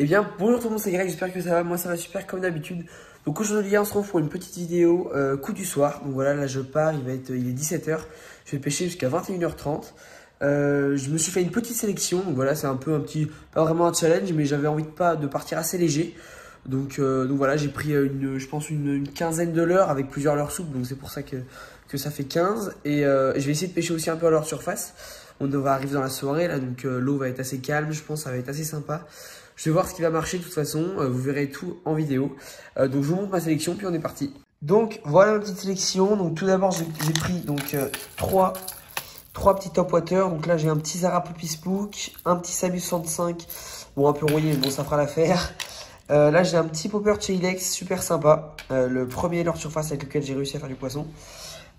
Eh bien, bonjour tout le monde, c'est Greg, j'espère que ça va. Moi, ça va super comme d'habitude. Donc aujourd'hui, on se retrouve pour une petite vidéo coup du soir. Donc voilà, là je pars, il est 17h. Je vais pêcher jusqu'à 21h30. Je me suis fait une petite sélection. Donc voilà, c'est un peu pas vraiment un challenge, mais j'avais envie de partir assez léger. Donc voilà, j'ai pris je pense une quinzaine de leurres avec plusieurs leurres souples. Donc c'est pour ça que ça fait 15. Et je vais essayer de pêcher aussi un peu à leur surface. On va arriver dans la soirée là, donc l'eau va être assez calme, je pense, ça va être assez sympa. Je vais voir ce qui va marcher de toute façon, vous verrez tout en vidéo. Donc je vous montre ma sélection, puis on est parti. Donc voilà ma petite sélection. Donc tout d'abord j'ai pris donc trois petits top water. Donc là j'ai un petit Zara Poppy Spook, un petit Samus 65, bon un peu rouillé mais bon ça fera l'affaire. Là j'ai un petit popper Chilex super sympa, le premier leurre surface avec lequel j'ai réussi à faire du poisson.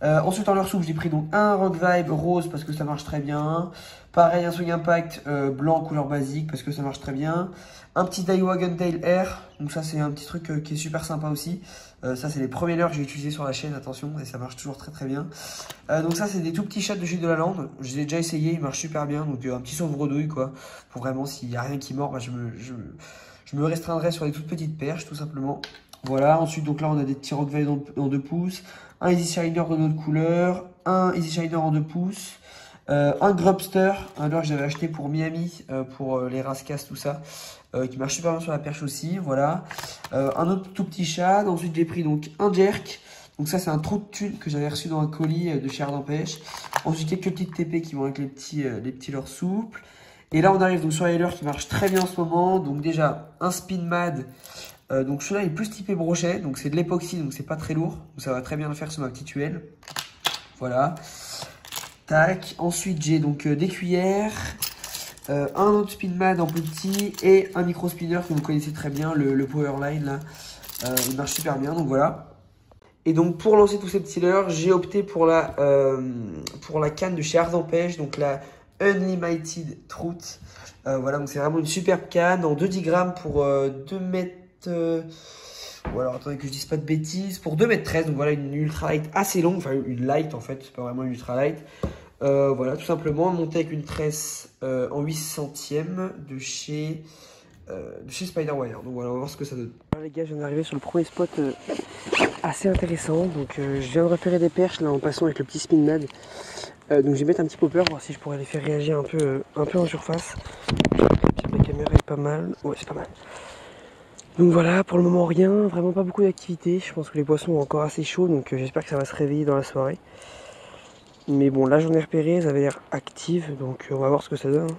Ensuite en leurre souple j'ai pris donc un Rock Vibe rose parce que ça marche très bien. Pareil un Swing Impact blanc couleur basique parce que ça marche très bien. Un petit Daiwa Guntail Air, donc ça c'est un petit truc qui est super sympa aussi. Ça c'est les premiers leurres que j'ai utilisés sur la chaîne, attention, et ça marche toujours très bien. Donc ça c'est des tout petits chats de Gilles de la Lande, je les ai déjà essayé, ils marchent super bien. Donc un petit sauve-redouille quoi, pour vraiment s'il n'y a rien qui mord, bah, je me restreindrai sur les toutes petites perches tout simplement. Voilà, ensuite donc là on a des petits Rock Vibe en 2 pouces, un Easy Shiner de notre couleur, un Easy Shiner en 2 pouces, un Grubster, un leurre que j'avais acheté pour Miami, pour les rascasses, tout ça, qui marche super bien sur la perche aussi, voilà. Un autre tout petit chat, ensuite j'ai pris donc un Jerk, donc ça c'est un trou de thune que j'avais reçu dans un colis de chez Ardent Pêche. Ensuite quelques petites TP qui vont avec les petits leurres souples. Et là on arrive donc sur les leurres qui marchent très bien en ce moment, donc déjà un Spin Mad. Donc celui-là est plus typé brochet, donc c'est de l'époxy, donc c'est pas très lourd, donc ça va très bien le faire sur ma petite tuile. Voilà. Tac. Ensuite j'ai donc des cuillères, un autre Spin Mad en plus petit et un micro spinner que vous connaissez très bien, le Powerline là. Il marche super bien, donc voilà. Et donc pour lancer tous ces petits leurres, j'ai opté pour la canne de chez Ardent Pêche, donc la Unlimited Trout. Voilà, donc c'est vraiment une superbe canne en 2,10 grammes pour 2 mètres. Ou alors attendez que je dise pas de bêtises, pour 2,13 m. Donc voilà, une ultra light assez longue, enfin une light en fait, c'est pas vraiment une ultra light. Voilà, tout simplement monté avec une tresse en 8 centièmes de chez Spiderwire. Donc voilà, on va voir ce que ça donne. Alors les gars, je viens d'arriver sur le premier spot assez intéressant. Donc je viens de repérer des perches là en passant avec le petit Spin Mad. Donc je vais mettre un petit popper, voir si je pourrais les faire réagir un peu en surface. La caméra est pas mal, ouais c'est pas mal. Donc voilà, pour le moment rien, vraiment pas beaucoup d'activité. Je pense que les poissons sont encore assez chauds, donc j'espère que ça va se réveiller dans la soirée. Mais bon, là j'en ai repéré, elles avaient l'air actives, donc on va voir ce que ça donne.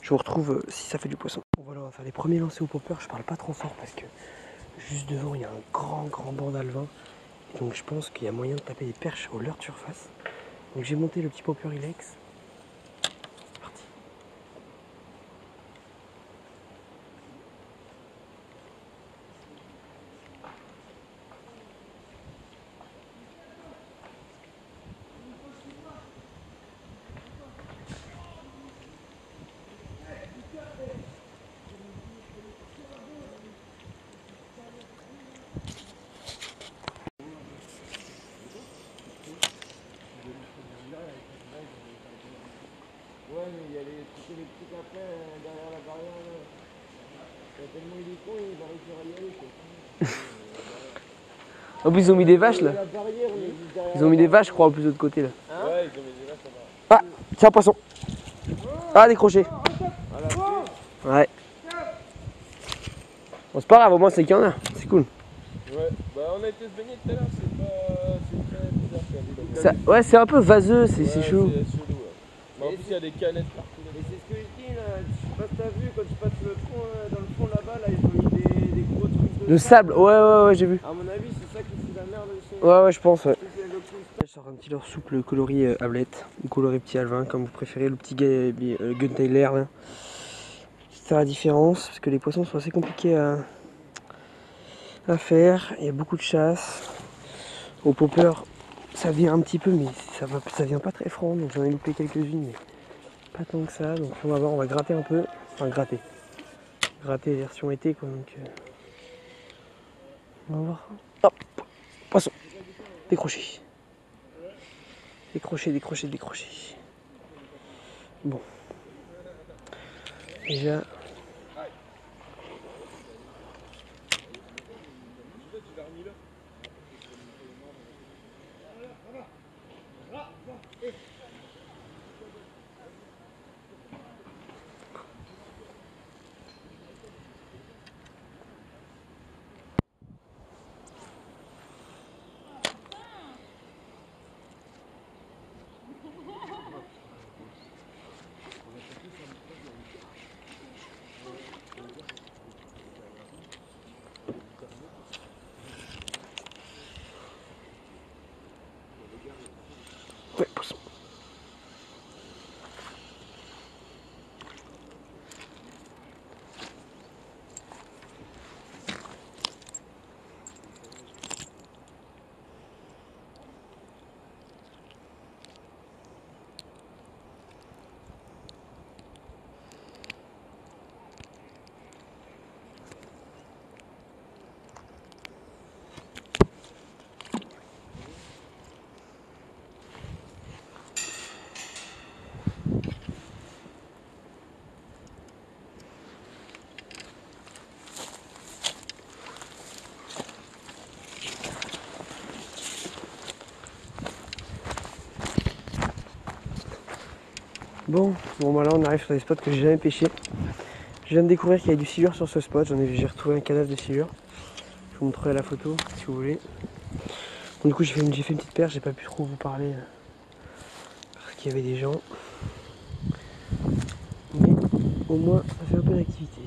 Je vous retrouve si ça fait du poisson. Bon voilà, on va faire les premiers lancers au popper. Je parle pas trop fort parce que juste devant il y a un grand banc d'alevin. Donc je pense qu'il y a moyen de taper des perches au leurre de surface. Donc j'ai monté le petit popper Ilex. C'est parti. Ouais, mais il y a les petits capins derrière la barrière. Là. Il y a tellement il est con, il va réussir à y aller. En plus ils ont mis des vaches là. Ils ont mis des vaches je crois en plus de l'autre côté là. Hein ouais, ils ont mis des vaches là-bas. Ah, tiens poisson. Ah décroché. Ouais. Bon c'est pas grave, au moins c'est qu'il y en a, c'est cool. Ouais, bah on a été se baigner tout à l'heure, c'est très bizarre. Ouais c'est un peu vaseux, c'est chelou. C'est chelou, ouais. Mais en plus il y a des canettes partout. Et c'est ce que je dis là, je sais pas si t'as vu, quand tu passes le fond, dans le fond là-bas, là, ils ont mis des gros trucs de Le sable, ouais j'ai vu. À mon avis c'est ça qui fout la merde aussi. Ouais je pense ouais. Je sors un petit leurre souple coloris ablette, ou coloris petit alvin comme vous préférez, le petit Guntail Air là. C'est la différence, parce que les poissons sont assez compliqués à faire, il y a beaucoup de chasse. Au popper ça vient un petit peu mais ça vient pas très franc, donc j'en ai loupé quelques-unes mais pas tant que ça. Donc on va voir, on va gratter un peu, enfin gratter version été quoi, donc on va voir. Hop, poisson, décroché. Bon, déjà ferme-le. Ouais, poisson. Bon, bah là on arrive sur des spots que j'ai jamais pêché. Je viens de découvrir qu'il y a du silure sur ce spot. J'ai retrouvé un cadavre de silure. Je vous montrerai la photo si vous voulez. Bon, du coup j'ai fait une petite perche, j'ai pas pu trop vous parler parce qu'il y avait des gens. Mais au moins ça fait un peu d'activité.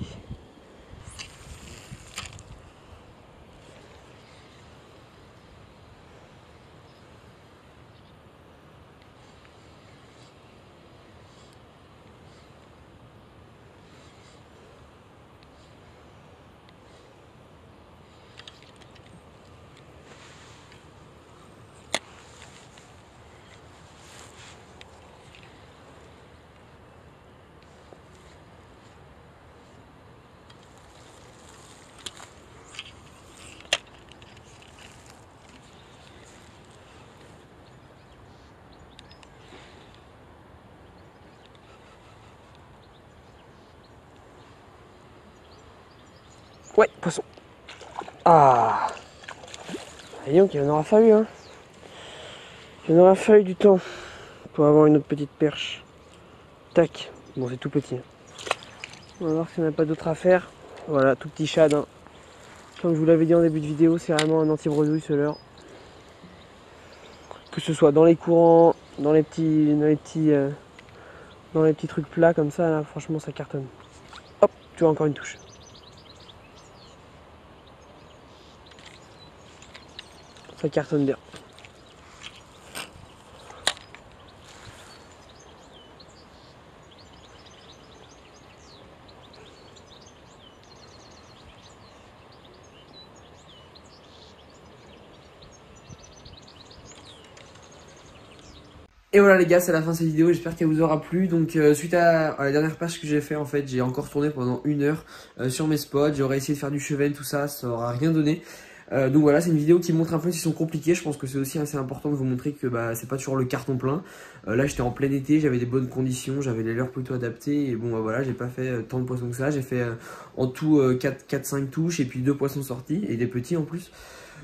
Ouais, poisson. Ah, et donc il en aura fallu, hein. Il en aura fallu du temps pour avoir une autre petite perche. Tac. Bon, c'est tout petit. On va voir s'il n'y en a pas d'autres à faire. Voilà, tout petit shad, hein. Comme je vous l'avais dit en début de vidéo, c'est vraiment un anti-bredouille ce leurre. Que ce soit dans les courants, dans les petits trucs plats comme ça, là, franchement ça cartonne. Hop, tu vois encore une touche. Ça cartonne bien. Et voilà les gars, c'est la fin de cette vidéo, j'espère qu'elle vous aura plu. Donc suite à la dernière pêche que j'ai fait, en fait, j'ai encore tourné pendant 1 heure sur mes spots. J'aurais essayé de faire du chevel, tout ça, ça aura rien donné. Donc voilà, c'est une vidéo qui montre un peu s'ils sont compliqués. Je pense que c'est aussi assez important de vous montrer que bah, c'est pas toujours le carton plein. Là j'étais en plein été, j'avais des bonnes conditions, j'avais les leurres plutôt adaptées. Et bon bah voilà, j'ai pas fait tant de poissons que ça. J'ai fait en tout 4-5 touches et puis 2 poissons sortis et des petits en plus.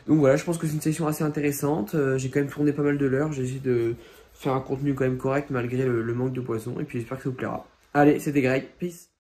Donc voilà, je pense que c'est une session assez intéressante. J'ai quand même tourné pas mal de leurres, j'ai essayé de faire un contenu quand même correct malgré le manque de poissons. Et puis j'espère que ça vous plaira. Allez, c'était Greg, peace.